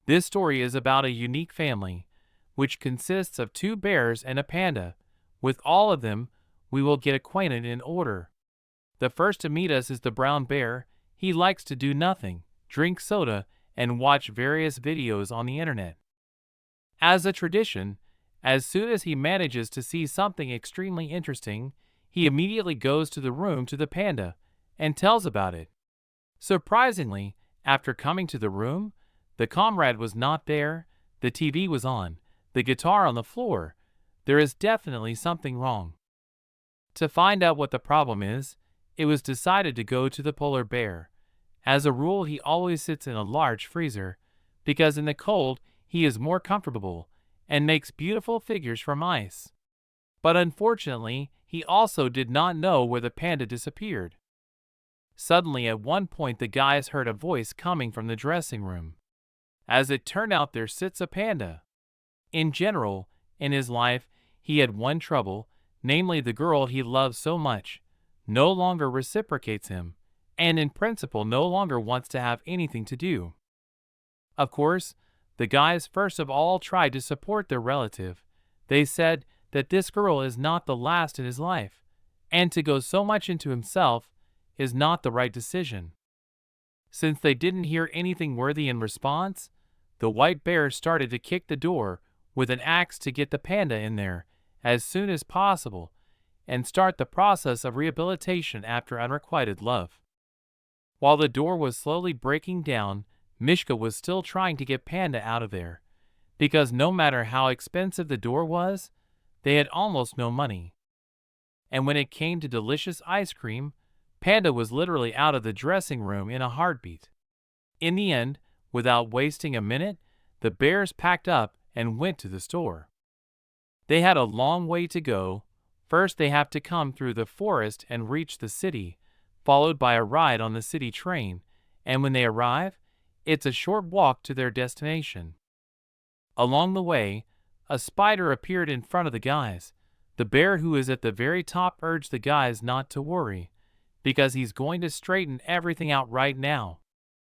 This story is about a unique family, which consists of two bears and a panda. With all of them, we will get acquainted in order. The first to meet us is the brown bear. He likes to do nothing, drink soda, and watch various videos on the internet. As a tradition, as soon as he manages to see something extremely interesting, he immediately goes to the room to the panda and tells about it. Surprisingly, after coming to the room, the comrade was not there, the TV was on, the guitar on the floor. There is definitely something wrong. To find out what the problem is, it was decided to go to the polar bear. As a rule, he always sits in a large freezer, because in the cold he is more comfortable and makes beautiful figures from ice. But unfortunately, he also did not know where the panda disappeared. Suddenly, at one point, the guys heard a voice coming from the dressing room. As it turned out, there sits a panda. In general, in his life, he had one trouble, namely the girl he loves so much no longer reciprocates him, and in principle no longer wants to have anything to do. Of course, the guys first of all tried to support their relative. They said that this girl is not the last in his life, and to go so much into himself is not the right decision. Since they didn't hear anything worthy in response, the white bear started to kick the door with an axe to get the panda in there as soon as possible and start the process of rehabilitation after unrequited love. While the door was slowly breaking down, Mishka was still trying to get Panda out of there, because no matter how expensive the door was, they had almost no money. And when it came to delicious ice cream, Panda was literally out of the dressing room in a heartbeat. In the end, without wasting a minute, the bears packed up and went to the store. They had a long way to go. First, they have to come through the forest and reach the city, followed by a ride on the city train, and when they arrive, it's a short walk to their destination. Along the way, a spider appeared in front of the guys. The bear who is at the very top urged the guys not to worry, because he's going to straighten everything out right now.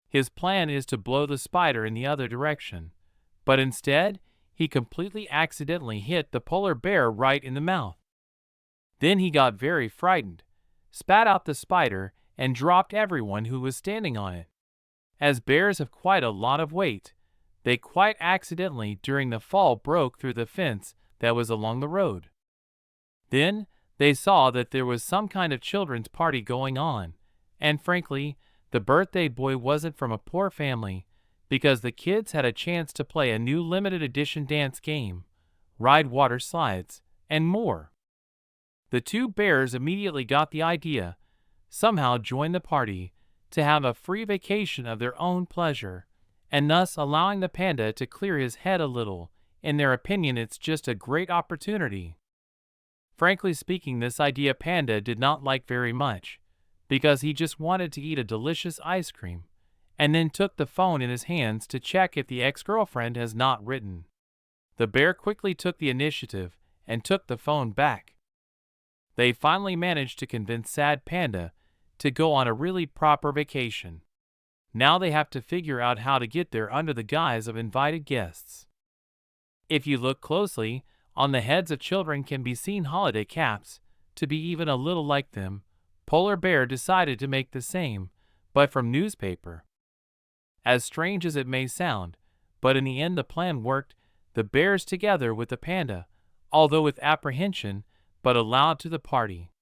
His plan is to blow the spider in the other direction, but instead, he completely accidentally hit the polar bear right in the mouth. Then he got very frightened, spat out the spider, and dropped everyone who was standing on it. As bears have quite a lot of weight, they quite accidentally during the fall broke through the fence that was along the road. Then they saw that there was some kind of children's party going on, and frankly, the birthday boy wasn't from a poor family, because the kids had a chance to play a new limited edition dance game, ride water slides, and more. The two bears immediately got the idea, somehow joined the party, to have a free vacation of their own pleasure, and thus allowing the panda to clear his head a little. In their opinion, it's just a great opportunity. Frankly speaking, this idea Panda did not like very much, because he just wanted to eat a delicious ice cream, and then took the phone in his hands to check if the ex-girlfriend has not written. The bear quickly took the initiative and took the phone back. They finally managed to convince Sad Panda to go on a really proper vacation. Now they have to figure out how to get there under the guise of invited guests. If you look closely, on the heads of children can be seen holiday caps. To be even a little like them, Polar Bear decided to make the same, but from newspaper. As strange as it may sound, but in the end the plan worked. The bears together with the panda, although with apprehension, but allowed to the party.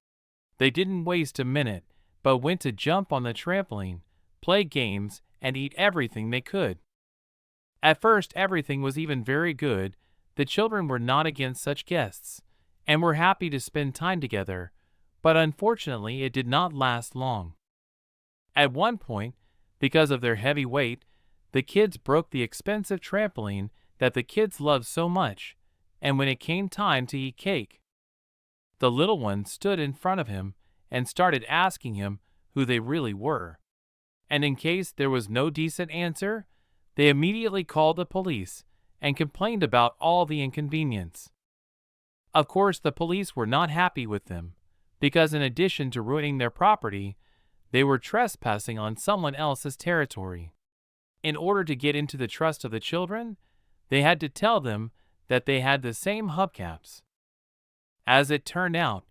They didn't waste a minute, but went to jump on the trampoline, play games, and eat everything they could. At first everything was even very good. The children were not against such guests, and were happy to spend time together, but unfortunately it did not last long. At one point, because of their heavy weight, the kids broke the expensive trampoline that the kids loved so much, and when it came time to eat cake, the little ones stood in front of him and started asking him who they really were. And in case there was no decent answer, they immediately called the police and complained about all the inconvenience. Of course, the police were not happy with them, because in addition to ruining their property, they were trespassing on someone else's territory. In order to get into the trust of the children, they had to tell them that they had the same hubcaps. As it turned out,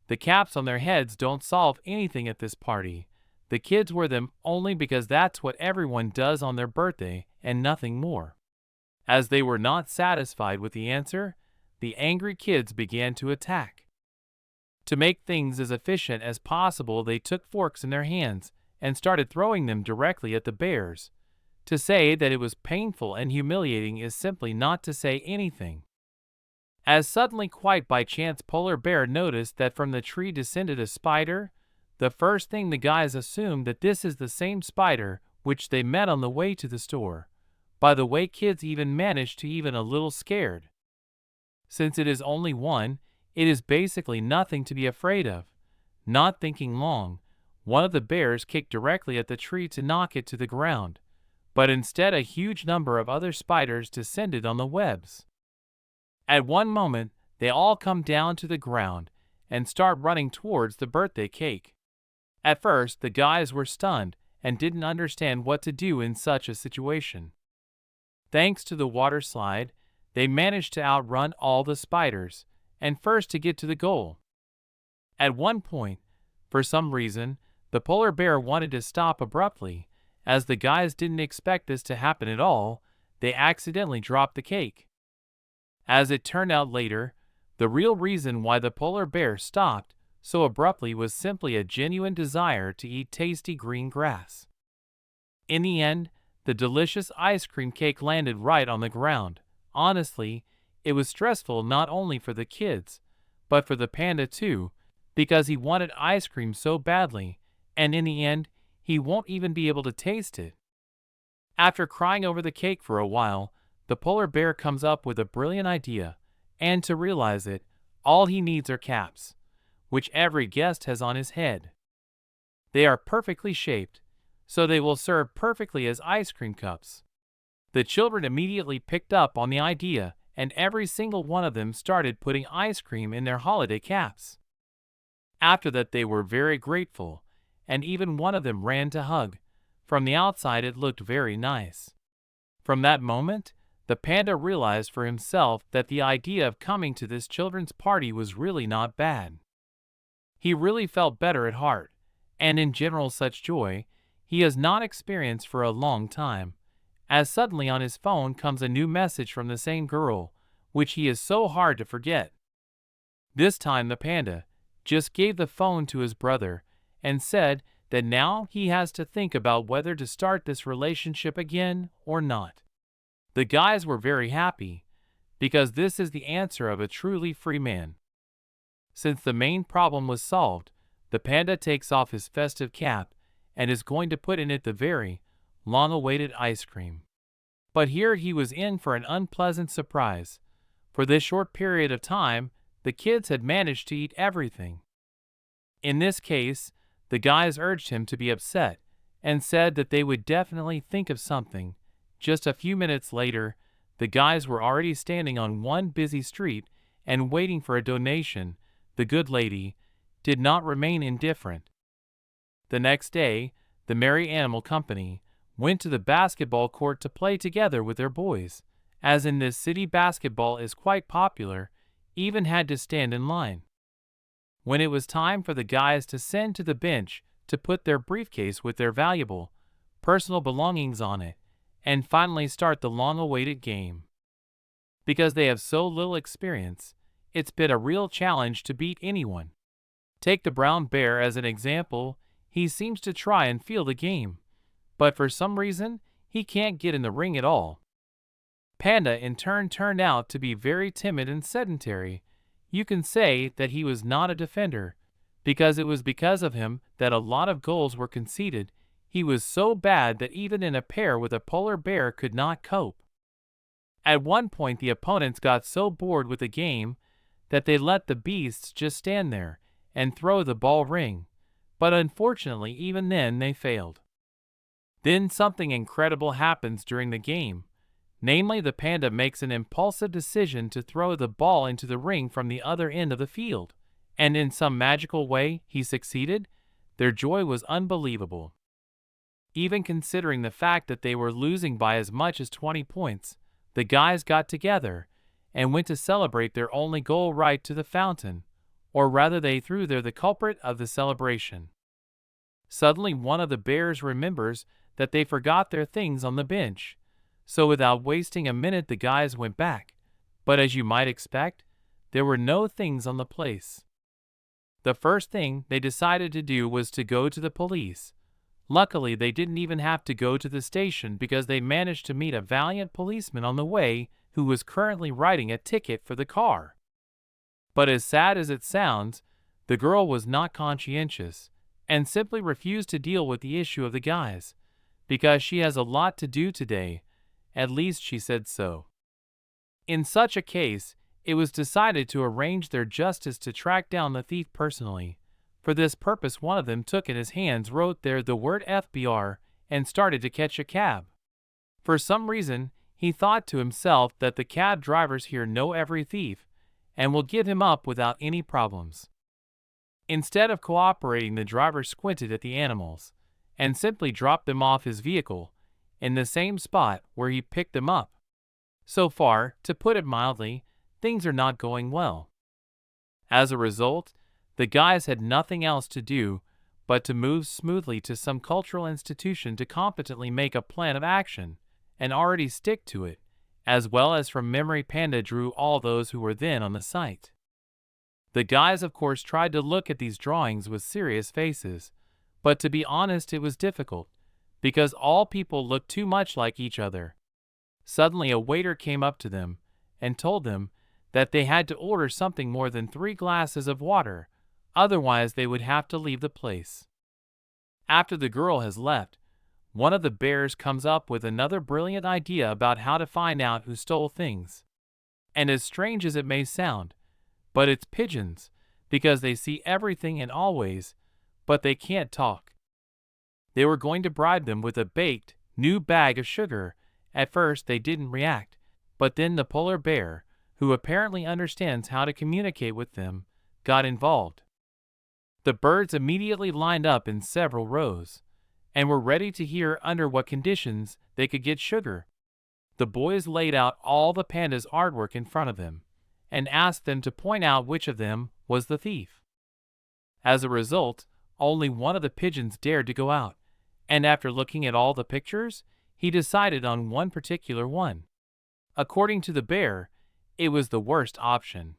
the caps on their heads don't solve anything at this party. The kids wear them only because that's what everyone does on their birthday and nothing more. As they were not satisfied with the answer, the angry kids began to attack. To make things as efficient as possible, they took forks in their hands and started throwing them directly at the bears. To say that it was painful and humiliating is simply not to say anything. As suddenly, quite by chance, Polar Bear noticed that from the tree descended a spider. The first thing the guys assumed that this is the same spider which they met on the way to the store. By the way, kids even managed to even a little scared. Since it is only one, it is basically nothing to be afraid of. Not thinking long, one of the bears kicked directly at the tree to knock it to the ground, but instead a huge number of other spiders descended on the webs. At one moment, they all come down to the ground and start running towards the birthday cake. At first, the guys were stunned and didn't understand what to do in such a situation. Thanks to the water slide, they managed to outrun all the spiders and first to get to the goal. At one point, for some reason, the polar bear wanted to stop abruptly. As the guys didn't expect this to happen at all, they accidentally dropped the cake. As it turned out later, the real reason why the polar bear stopped so abruptly was simply a genuine desire to eat tasty green grass. In the end, the delicious ice cream cake landed right on the ground. Honestly, it was stressful not only for the kids, but for the panda too, because he wanted ice cream so badly, and in the end, he won't even be able to taste it. After crying over the cake for a while, the polar bear comes up with a brilliant idea, and to realize it, all he needs are caps, which every guest has on his head. They are perfectly shaped, so they will serve perfectly as ice cream cups. The children immediately picked up on the idea, and every single one of them started putting ice cream in their holiday caps. After that, they were very grateful, and even one of them ran to hug. From the outside, it looked very nice. From that moment, the panda realized for himself that the idea of coming to this children's party was really not bad. He really felt better at heart, and in general such joy he has not experienced for a long time, as suddenly on his phone comes a new message from the same girl, which he is so hard to forget. This time the panda just gave the phone to his brother and said that now he has to think about whether to start this relationship again or not. The guys were very happy, because this is the answer of a truly free man. Since the main problem was solved, the panda takes off his festive cap and is going to put in it the very long-awaited ice cream. But here he was in for an unpleasant surprise. For this short period of time, the kids had managed to eat everything. In this case, the guys urged him to be upset and said that they would definitely think of something. Just a few minutes later, the guys were already standing on one busy street and waiting for a donation. The good lady did not remain indifferent. The next day, the Merry Animal Company went to the basketball court to play together with their boys. As in this city basketball is quite popular, even had to stand in line. When it was time for the guys to send to the bench to put their briefcase with their valuable personal belongings on it, and finally start the long-awaited game. Because they have so little experience, it's been a real challenge to beat anyone. Take the brown bear as an example. He seems to try and feel the game, but for some reason, he can't get in the ring at all. Panda in turn turned out to be very timid and sedentary. You can say that he was not a defender, because it was because of him that a lot of goals were conceded. He was so bad that even in a pair with a polar bear could not cope. At one point, the opponents got so bored with the game that they let the beasts just stand there and throw the ball ring, but unfortunately even then they failed. Then something incredible happens during the game. Namely, the panda makes an impulsive decision to throw the ball into the ring from the other end of the field, and in some magical way he succeeded. Their joy was unbelievable. Even considering the fact that they were losing by as much as 20 points, the guys got together and went to celebrate their only goal right to the fountain, or rather they threw there the culprit of the celebration. Suddenly one of the bears remembers that they forgot their things on the bench, so without wasting a minute the guys went back, but as you might expect, there were no things on the place. The first thing they decided to do was to go to the police. Luckily, they didn't even have to go to the station because they managed to meet a valiant policeman on the way who was currently writing a ticket for the car. But as sad as it sounds, the girl was not conscientious and simply refused to deal with the issue of the guys because she has a lot to do today, at least she said so. In such a case, it was decided to arrange their justice to track down the thief personally. For this purpose, one of them took in his hands, wrote there the word FBR, and started to catch a cab. For some reason, he thought to himself that the cab drivers here know every thief and will give him up without any problems. Instead of cooperating, the driver squinted at the animals and simply dropped them off his vehicle in the same spot where he picked them up. So far, to put it mildly, things are not going well. As a result, the guys had nothing else to do but to move smoothly to some cultural institution to competently make a plan of action and already stick to it, as well as from memory Panda drew all those who were then on the site. The guys of course tried to look at these drawings with serious faces, but to be honest it was difficult, because all people looked too much like each other. Suddenly a waiter came up to them and told them that they had to order something more than 3 glasses of water, otherwise they would have to leave the place. After the girl has left, one of the bears comes up with another brilliant idea about how to find out who stole things. And as strange as it may sound, but it's pigeons, because they see everything and always, but they can't talk. They were going to bribe them with a baked, new bag of sugar. At first they didn't react, but then the polar bear, who apparently understands how to communicate with them, got involved. The birds immediately lined up in several rows, and were ready to hear under what conditions they could get sugar. The boys laid out all the pandas' artwork in front of them, and asked them to point out which of them was the thief. As a result, only one of the pigeons dared to go out, and after looking at all the pictures, he decided on one particular one. According to the bear, it was the worst option.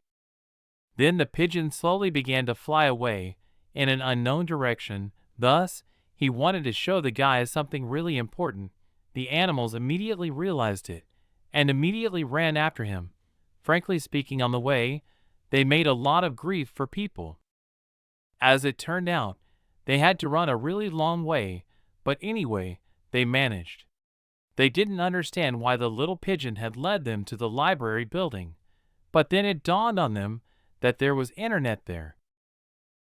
Then the pigeon slowly began to fly away in an unknown direction. Thus, he wanted to show the guys something really important. The animals immediately realized it and immediately ran after him. Frankly speaking, on the way, they made a lot of grief for people. As it turned out, they had to run a really long way, but anyway, they managed. They didn't understand why the little pigeon had led them to the library building, but then it dawned on them that there was internet there.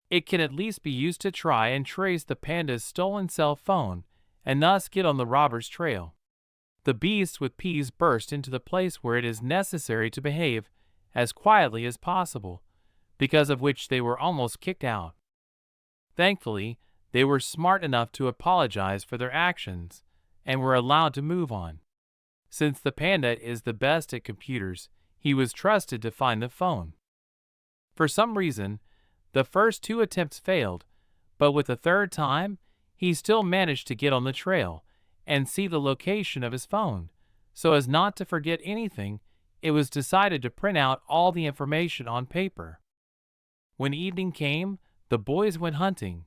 It can at least be used to try and trace the panda's stolen cell phone and thus get on the robber's trail. The beasts with peas burst into the place where it is necessary to behave as quietly as possible, because of which they were almost kicked out. Thankfully, they were smart enough to apologize for their actions and were allowed to move on. Since the panda is the best at computers, he was trusted to find the phone. For some reason, the first 2 attempts failed, but with the third time, he still managed to get on the trail and see the location of his phone. So as not to forget anything, it was decided to print out all the information on paper. When evening came, the boys went hunting,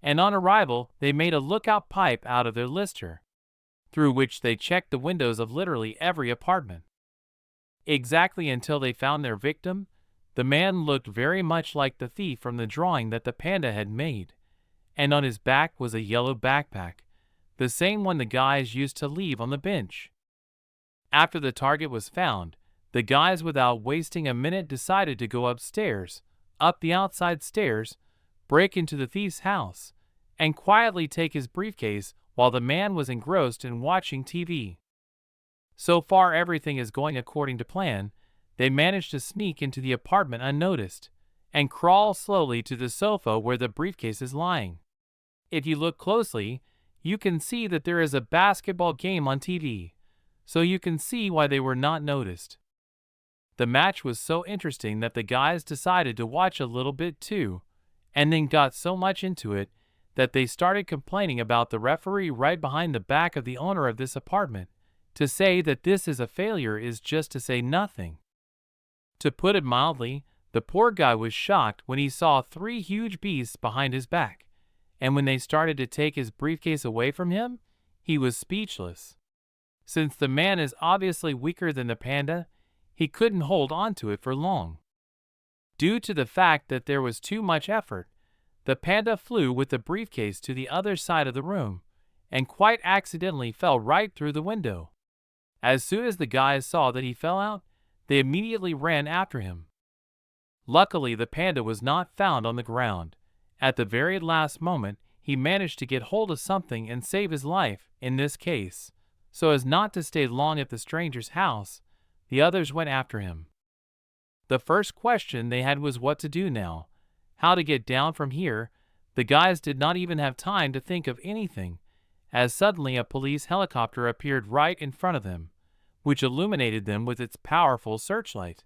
and on arrival they made a lookout pipe out of their lister, through which they checked the windows of literally every apartment. Exactly until they found their victim. The man looked very much like the thief from the drawing that the panda had made, and on his back was a yellow backpack, the same one the guys used to leave on the bench. After the target was found, the guys without wasting a minute decided to go upstairs, up the outside stairs, break into the thief's house, and quietly take his briefcase while the man was engrossed in watching TV. So far everything is going according to plan. They managed to sneak into the apartment unnoticed and crawl slowly to the sofa where the briefcase is lying. If you look closely, you can see that there is a basketball game on TV, so you can see why they were not noticed. The match was so interesting that the guys decided to watch a little bit too, and then got so much into it that they started complaining about the referee right behind the back of the owner of this apartment. To say that this is a failure is just to say nothing. To put it mildly, the poor guy was shocked when he saw 3 huge beasts behind his back, and when they started to take his briefcase away from him, he was speechless. Since the man is obviously weaker than the panda, he couldn't hold on to it for long. Due to the fact that there was too much effort, the panda flew with the briefcase to the other side of the room, and quite accidentally fell right through the window. As soon as the guys saw that he fell out, they immediately ran after him. Luckily, the panda was not found on the ground. At the very last moment, he managed to get hold of something and save his life in this case. So as not to stay long at the stranger's house, the others went after him. The first question they had was what to do now, how to get down from here. The guys did not even have time to think of anything, as suddenly a police helicopter appeared right in front of them, which illuminated them with its powerful searchlight.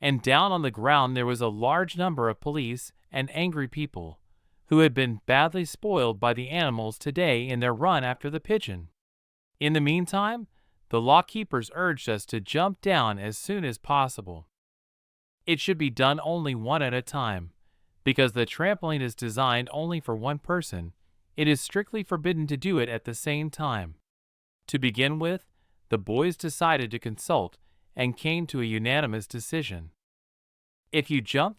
And down on the ground there was a large number of police and angry people, who had been badly spoiled by the animals today in their run after the pigeon. In the meantime, the lawkeepers urged us to jump down as soon as possible. It should be done only one at a time, because the trampoline is designed only for one person. It is strictly forbidden to do it at the same time. To begin with, the boys decided to consult and came to a unanimous decision. If you jump,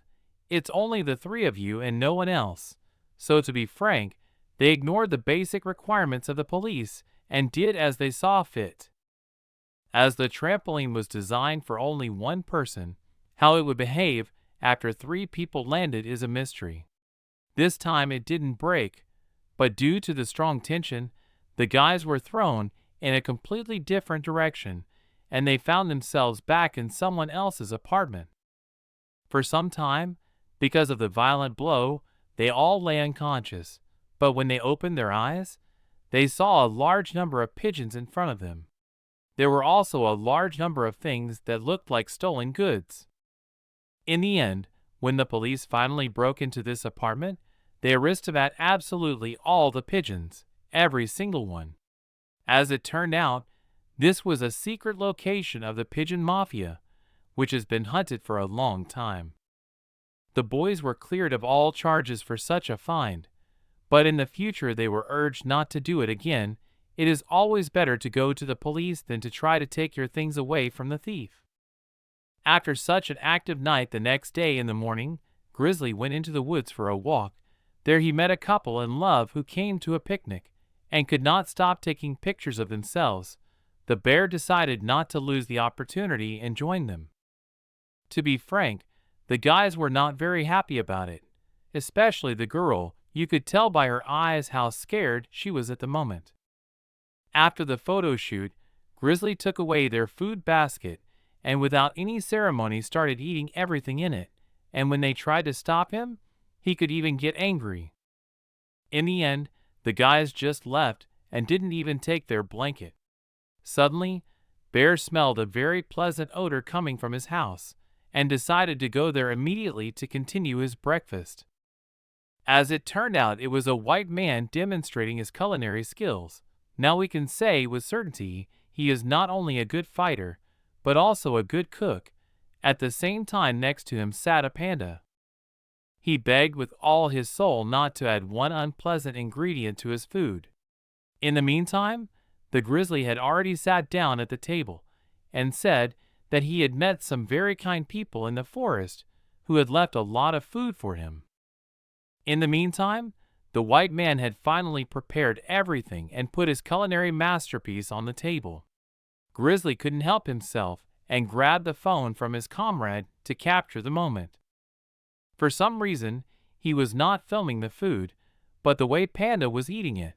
it's only the 3 of you and no one else. So to be frank, they ignored the basic requirements of the police and did as they saw fit. As the trampoline was designed for only one person, how it would behave after 3 people landed is a mystery. This time it didn't break, but due to the strong tension, the guys were thrown in a completely different direction, and they found themselves back in someone else's apartment. For some time, because of the violent blow, they all lay unconscious, but when they opened their eyes, they saw a large number of pigeons in front of them. There were also a large number of things that looked like stolen goods. In the end, when the police finally broke into this apartment, they arrested absolutely all the pigeons, every single one. As it turned out, this was a secret location of the pigeon mafia, which has been hunted for a long time. The boys were cleared of all charges for such a find, but in the future they were urged not to do it again. It is always better to go to the police than to try to take your things away from the thief. After such an active night, the next day in the morning, Grizzly went into the woods for a walk. There he met a couple in love who came to a picnic and could not stop taking pictures of themselves. The bear decided not to lose the opportunity and joined them. To be frank, the guys were not very happy about it, especially the girl. You could tell by her eyes how scared she was at the moment. After the photo shoot, Grizzly took away their food basket and without any ceremony started eating everything in it, and when they tried to stop him, he could even get angry. In the end, the guys just left and didn't even take their blanket. Suddenly, Bear smelled a very pleasant odor coming from his house and decided to go there immediately to continue his breakfast. As it turned out, it was a white man demonstrating his culinary skills. Now we can say with certainty he is not only a good fighter, but also a good cook. At the same time, next to him sat a panda. He begged with all his soul not to add one unpleasant ingredient to his food. In the meantime, the grizzly had already sat down at the table and said that he had met some very kind people in the forest who had left a lot of food for him. In the meantime, the white man had finally prepared everything and put his culinary masterpiece on the table. Grizzly couldn't help himself and grabbed the phone from his comrade to capture the moment. For some reason, he was not filming the food, but the way Panda was eating it,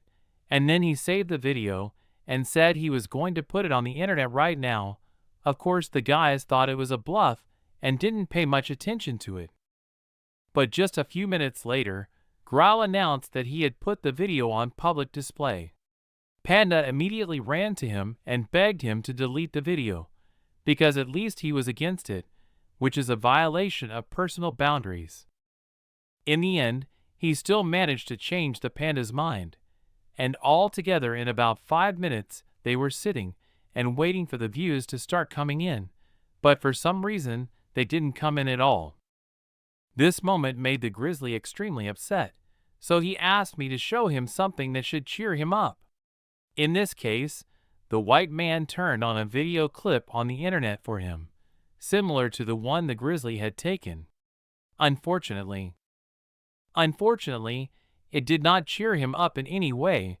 and then he saved the video and said he was going to put it on the internet right now. Of course, the guys thought it was a bluff and didn't pay much attention to it. But just a few minutes later, Growl announced that he had put the video on public display. Panda immediately ran to him and begged him to delete the video, because at least he was against it, which is a violation of personal boundaries. In the end, he still managed to change the panda's mind, and all together in about 5 minutes they were sitting and waiting for the views to start coming in, but for some reason they didn't come in at all. This moment made the grizzly extremely upset, so he asked me to show him something that should cheer him up. In this case, the white man turned on a video clip on the internet for him, similar to the one the grizzly had taken. Unfortunately, it did not cheer him up in any way,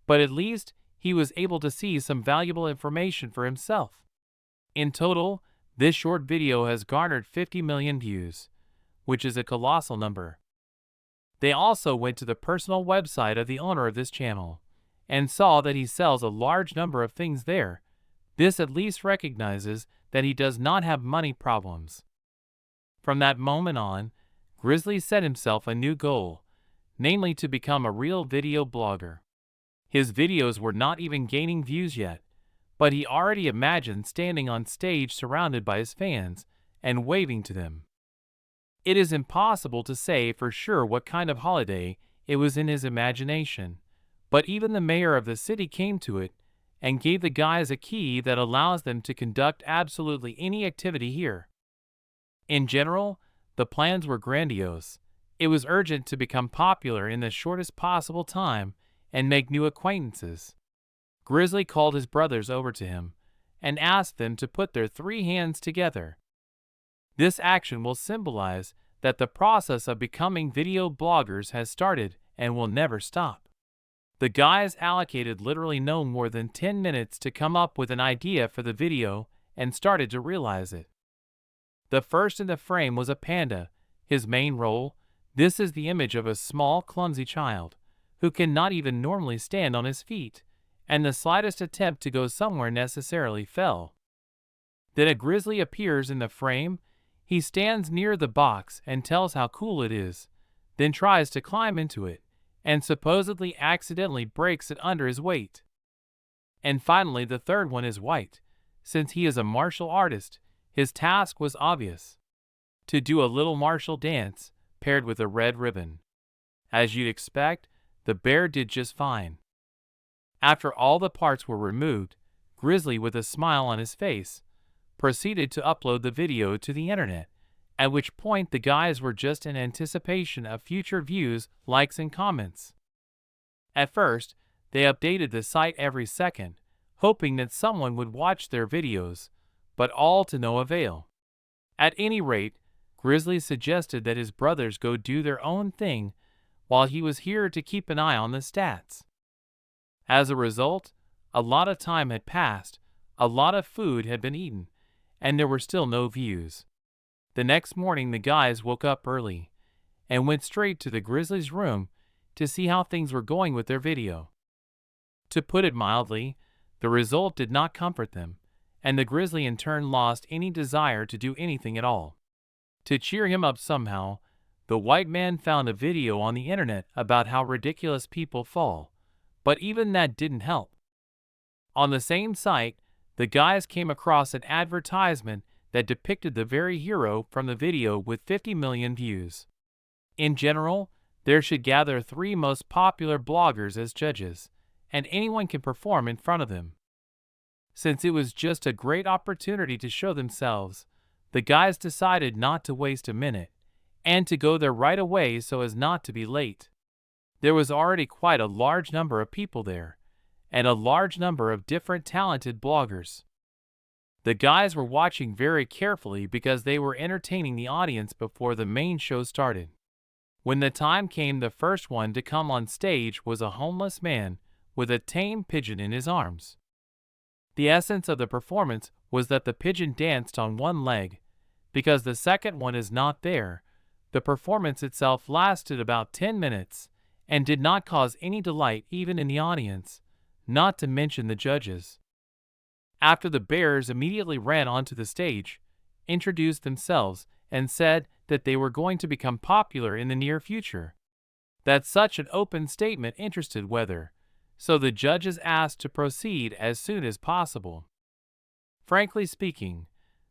but at least he was able to see some valuable information for himself. In total, this short video has garnered 50 million views, which is a colossal number. They also went to the personal website of the owner of this channel and saw that he sells a large number of things there. This at least recognizes that he does not have money problems. From that moment on, Grizzly set himself a new goal, namely to become a real video blogger. His videos were not even gaining views yet, but he already imagined standing on stage surrounded by his fans and waving to them. It is impossible to say for sure what kind of holiday it was in his imagination, but even the mayor of the city came to it and gave the guys a key that allows them to conduct absolutely any activity here. In general, the plans were grandiose. It was urgent to become popular in the shortest possible time and make new acquaintances. Grizzly called his brothers over to him and asked them to put their 3 hands together. This action will symbolize that the process of becoming video bloggers has started and will never stop. The guys allocated literally no more than 10 minutes to come up with an idea for the video and started to realize it. The first in the frame was a panda, his main role. This is the image of a small, clumsy child who cannot even normally stand on his feet, and the slightest attempt to go somewhere necessarily fell. Then a grizzly appears in the frame. He stands near the box and tells how cool it is, then tries to climb into it, and supposedly accidentally breaks it under his weight. And finally, the third one is white. Since he is a martial artist, his task was obvious: to do a little martial dance paired with a red ribbon. As you'd expect, the bear did just fine. After all the parts were removed, Grizzly, with a smile on his face, proceeded to upload the video to the internet, at which point the guys were just in anticipation of future views, likes, and comments. At first, they updated the site every second, hoping that someone would watch their videos, but all to no avail. At any rate, Grizzly suggested that his brothers go do their own thing while he was here to keep an eye on the stats. As a result, a lot of time had passed, a lot of food had been eaten, and there were still no views. The next morning the guys woke up early and went straight to the grizzly's room to see how things were going with their video. To put it mildly, the result did not comfort them, and the grizzly in turn lost any desire to do anything at all. To cheer him up somehow, the white man found a video on the internet about how ridiculous people fall, but even that didn't help. On the same site, the guys came across an advertisement that depicted the very hero from the video with 50 million views. In general, there should gather 3 most popular bloggers as judges, and anyone can perform in front of them. Since it was just a great opportunity to show themselves, the guys decided not to waste a minute, and to go there right away so as not to be late. There was already quite a large number of people there, and a large number of different talented bloggers. The guys were watching very carefully because they were entertaining the audience before the main show started. When the time came, the first one to come on stage was a homeless man with a tame pigeon in his arms. The essence of the performance was that the pigeon danced on one leg. Because the second one is not there, the performance itself lasted about 10 minutes and did not cause any delight even in the audience, not to mention the judges. After the bears immediately ran onto the stage, introduced themselves, and said that they were going to become popular in the near future. that such an open statement interested Weather, so the judges asked to proceed as soon as possible. Frankly speaking,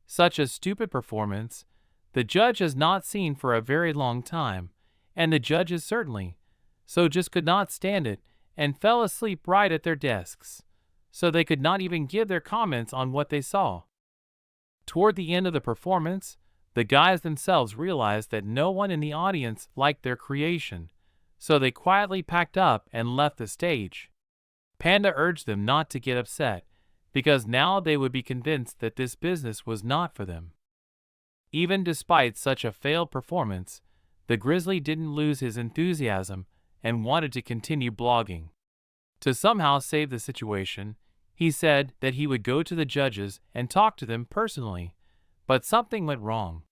such a stupid performance the judge has not seen for a very long time, and the judges certainly so just could not stand it and fell asleep right at their desks, so they could not even give their comments on what they saw. Toward the end of the performance, the guys themselves realized that no one in the audience liked their creation, so they quietly packed up and left the stage. Panda urged them not to get upset, because now they would be convinced that this business was not for them. Even despite such a failed performance, the Grizzly didn't lose his enthusiasm and wanted to continue blogging. To somehow save the situation, he said that he would go to the judges and talk to them personally, but something went wrong.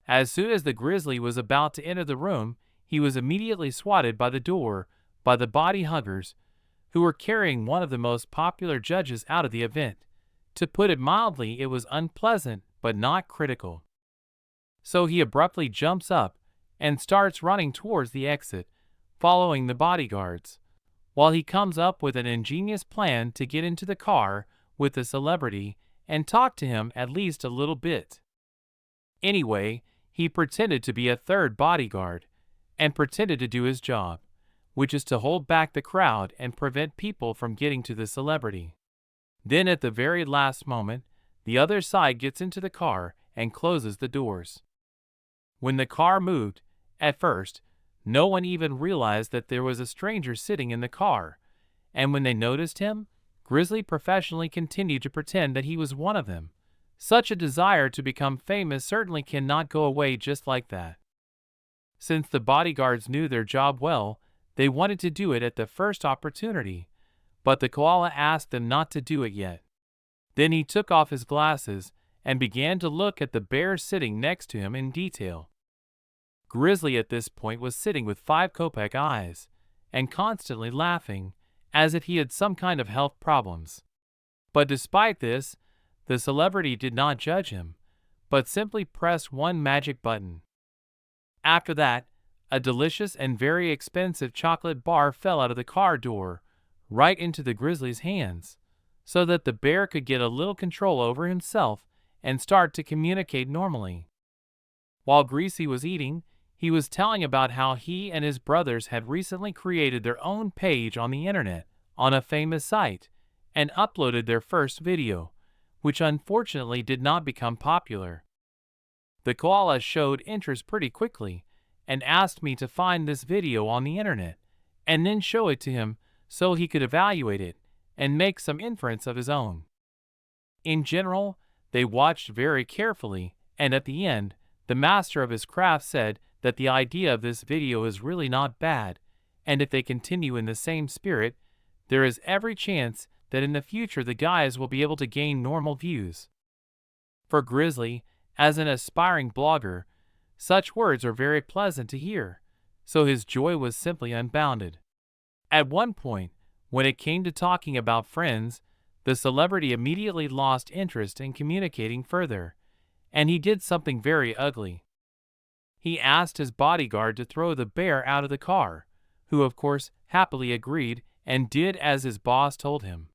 As soon as the Grizzly was about to enter the room, he was immediately swatted by the door by the body huggers, who were carrying one of the most popular judges out of the event. To put it mildly, it was unpleasant but not critical. So he abruptly jumps up and starts running towards the exit, following the bodyguards, while he comes up with an ingenious plan to get into the car with the celebrity and talk to him at least a little bit. Anyway, he pretended to be a third bodyguard and pretended to do his job, which is to hold back the crowd and prevent people from getting to the celebrity. Then at the very last moment, the other side gets into the car and closes the doors. When the car moved, at first, no one even realized that there was a stranger sitting in the car, and when they noticed him, Grizzly professionally continued to pretend that he was one of them. Such a desire to become famous certainly cannot go away just like that. Since the bodyguards knew their job well, they wanted to do it at the first opportunity, but the koala asked them not to do it yet. Then he took off his glasses and began to look at the bear sitting next to him in detail. Grizzly at this point was sitting with 5 kopeck eyes and constantly laughing, as if he had some kind of health problems. But despite this, the celebrity did not judge him, but simply pressed one magic button. After that, a delicious and very expensive chocolate bar fell out of the car door, right into the Grizzly's hands, so that the bear could get a little control over himself and start to communicate normally. While Greasy was eating, he was telling about how he and his brothers had recently created their own page on the internet on a famous site and uploaded their first video, which unfortunately did not become popular. The koala showed interest pretty quickly and asked me to find this video on the internet and then show it to him so he could evaluate it and make some inference of his own. In general, they watched very carefully, and at the end, the master of his craft said that the idea of this video is really not bad, and if they continue in the same spirit, there is every chance that in the future the guys will be able to gain normal views. For Grizzly, as an aspiring blogger, such words are very pleasant to hear, so his joy was simply unbounded. At one point, when it came to talking about friends, the celebrity immediately lost interest in communicating further, and he did something very ugly. He asked his bodyguard to throw the bear out of the car, who of course happily agreed and did as his boss told him.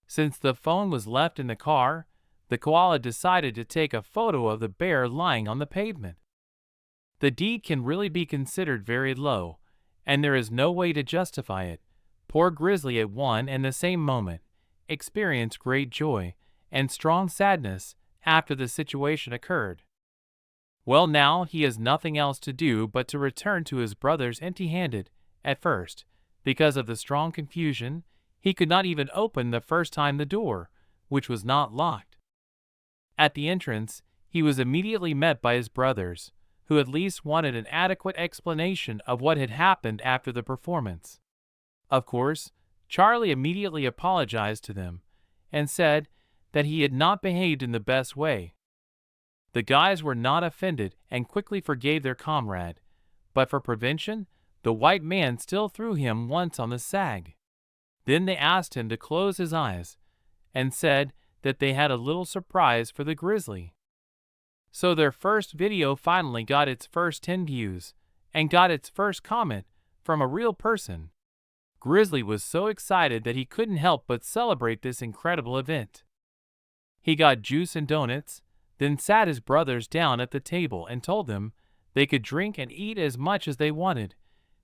Since the phone was left in the car, the koala decided to take a photo of the bear lying on the pavement. The deed can really be considered very low, and there is no way to justify it. Poor Grizzly at one and the same moment experienced great joy and strong sadness after the situation occurred. Well, now he has nothing else to do but to return to his brothers empty-handed. At first, because of the strong confusion, he could not even open the first time the door, which was not locked. At the entrance, he was immediately met by his brothers, who at least wanted an adequate explanation of what had happened after the performance. Of course, Charlie immediately apologized to them and said that he had not behaved in the best way. The guys were not offended and quickly forgave their comrade, but for prevention, the white man still threw him once on the sag. Then they asked him to close his eyes and said that they had a little surprise for the Grizzly. So their first video finally got its first 10 views and got its first comment from a real person. Grizzly was so excited that he couldn't help but celebrate this incredible event. He got juice and donuts, then sat his brothers down at the table and told them they could drink and eat as much as they wanted,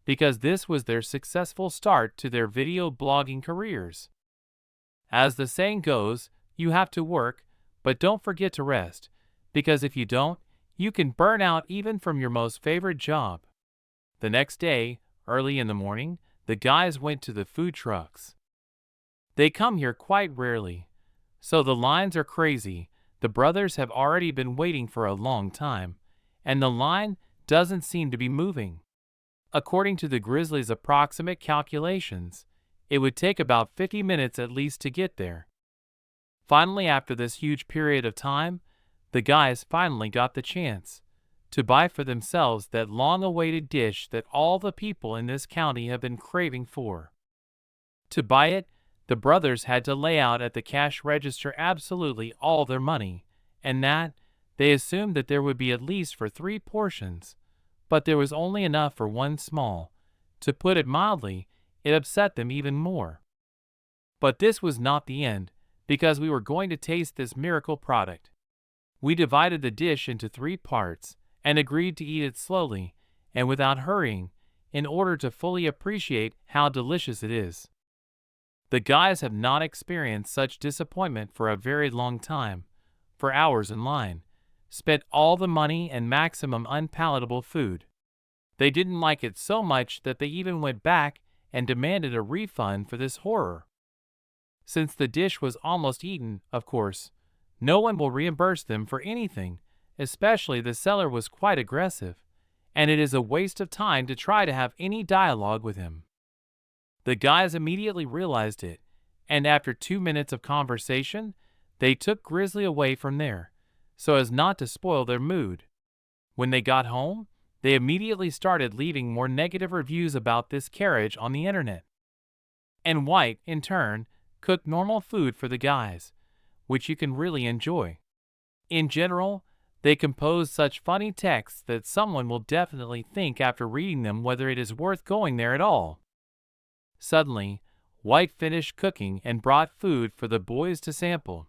because this was their successful start to their video blogging careers. As the saying goes, you have to work, but don't forget to rest, because if you don't, you can burn out even from your most favorite job. The next day, early in the morning, the guys went to the food trucks. They come here quite rarely, so the lines are crazy. The brothers have already been waiting for a long time, and the line doesn't seem to be moving. According to the Grizzlies' approximate calculations, it would take about 50 minutes at least to get there. Finally, after this huge period of time, the guys finally got the chance to buy for themselves that long-awaited dish that all the people in this county have been craving for. To buy it, the brothers had to lay out at the cash register absolutely all their money, and that they assumed that there would be at least for 3 portions, but there was only enough for one small. To put it mildly, it upset them even more. But this was not the end, because we were going to taste this miracle product. We divided the dish into 3 parts and agreed to eat it slowly and without hurrying in order to fully appreciate how delicious it is. The guys have not experienced such disappointment for a very long time. For hours in line, spent all the money and maximum unpalatable food. They didn't like it so much that they even went back and demanded a refund for this horror. Since the dish was almost eaten, of course, no one will reimburse them for anything, especially the seller was quite aggressive, and it is a waste of time to try to have any dialogue with him. The guys immediately realized it, and after 2 minutes of conversation, they took Grizzly away from there, so as not to spoil their mood. When they got home, they immediately started leaving more negative reviews about this carriage on the internet. And White, in turn, cooked normal food for the guys, which you can really enjoy. In general, they compose such funny texts that someone will definitely think after reading them whether it is worth going there at all. Suddenly, White finished cooking and brought food for the boys to sample.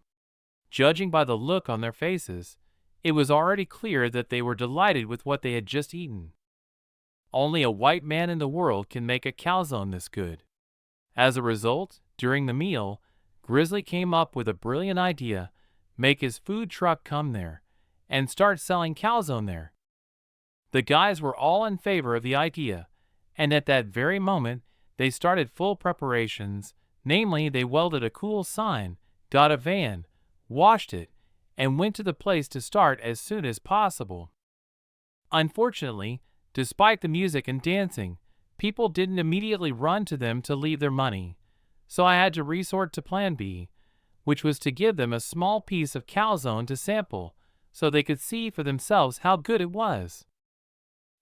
Judging by the look on their faces, it was already clear that they were delighted with what they had just eaten. Only a white man in the world can make a calzone this good. As a result, during the meal, Grizzly came up with a brilliant idea: make his food truck come there and start selling calzone there. The guys were all in favor of the idea, and at that very moment, they started full preparations, namely they welded a cool sign, got a van, washed it, and went to the place to start as soon as possible. Unfortunately, despite the music and dancing, people didn't immediately run to them to leave their money, so I had to resort to plan B, which was to give them a small piece of calzone to sample so they could see for themselves how good it was.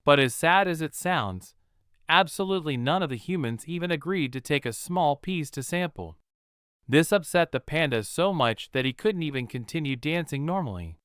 But as sad as it sounds, absolutely none of the humans even agreed to take a small piece to sample. This upset the panda so much that he couldn't even continue dancing normally.